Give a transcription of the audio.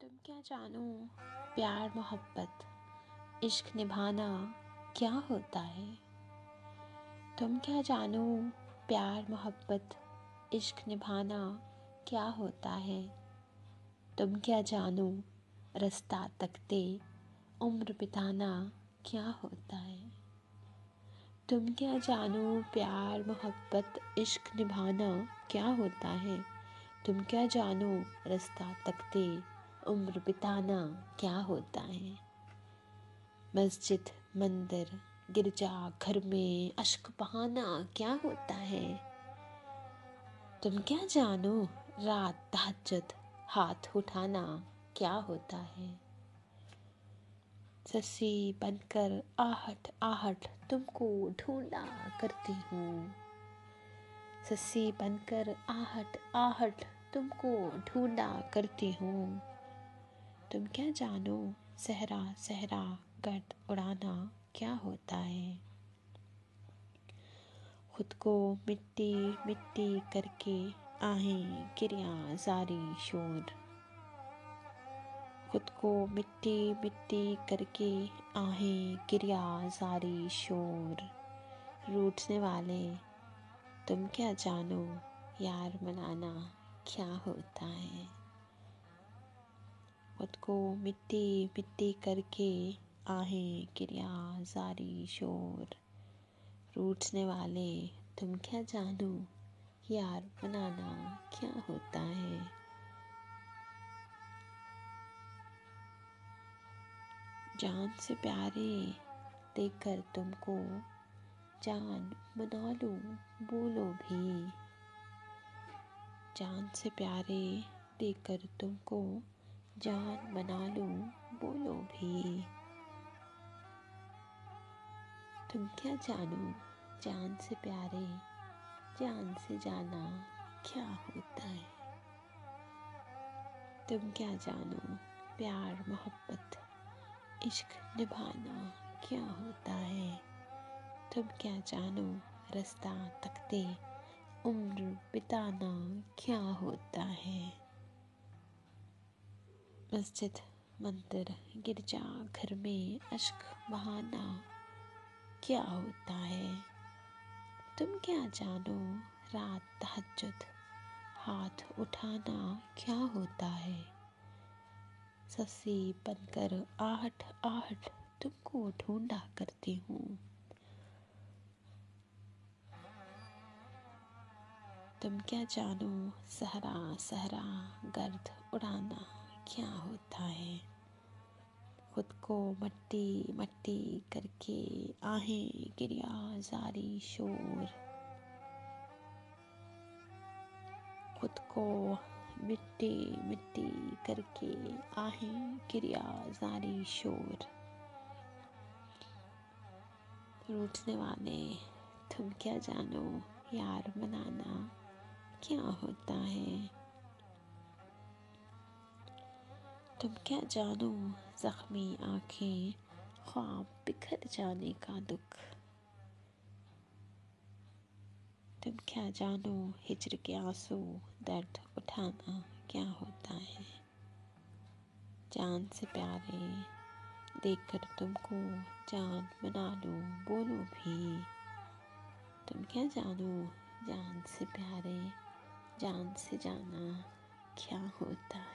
तुम क्या जानो प्यार मोहब्बत इश्क निभाना क्या होता है। तुम क्या जानो प्यार मोहब्बत इश्क निभाना क्या होता है। तुम क्या जानो रास्ता तकते उम्र बिताना क्या होता है। तुम क्या जानो प्यार मोहब्बत इश्क निभाना क्या होता है। तुम क्या जानो रास्ता तकते उम्र बिताना क्या होता है। मस्जिद मंदिर गिरजा घर में अश्क बहाना क्या होता है। तुम क्या जानो रात तहज्जुद हाथ उठाना क्या होता है। सस्सी बनकर आहट आहट तुमको ढूंढा करती हूँ। सस्सी बनकर आहट आहट तुमको ढूंढा करती हूँ। तुम क्या जानो सहरा सहरा गर्द उड़ाना क्या होता है। खुद को मिट्टी मिट्टी करके आहें गिरिया जारी शोर। खुद को मिट्टी मिट्टी करके आहें गिरिया जारी शोर। रूठने वाले तुम क्या जानो यार मनाना क्या होता है। खुद को मिट्टी मिट्टी करके आहें गिरिया जारी शोर। रूठने वाले तुम क्या जानो यार मनाना क्या होता है। जान से प्यारे देखकर तुमको जान मना लूं बोलो भी। जान से प्यारे देखकर तुमको जान मना लूं बोलो भी। तुम क्या जानो जान से प्यारे जान से जाना क्या होता है। तुम क्या जानो प्यार मोहब्बत इश्क निभाना क्या होता है। तुम क्या जानो रास्ता तकते उम्र बिताना क्या होता है। मस्जिद मंदिर गिरजा घर में अश्क बहाना क्या होता है। तुम क्या जानो रात तहज्जुद हाथ उठाना क्या होता है। सस्सी बनकर आहट आहट तुमको ढूंढा करती हूँ। तुम क्या जानो सहरा सहरा गर्द उड़ाना क्या होता है। खुद को मट्टी मट्टी करके आहें गिरिया जारी शोर। खुद को मिट्टी मिट्टी करके आहें गिरिया जारी शोर। रूठने वाले तुम क्या जानो यार मनाना क्या होता है। तुम क्या जानो जख्मी आंखें ख्वाब बिखर जाने का दुख। तुम क्या जानो हिज्र के आंसू दर्द उठाना क्या होता है। जान से प्यारे देखकर तुमको जान बना लूं बोलो भी। तुम क्या जानो जान से प्यारे जान से जाना क्या होता है।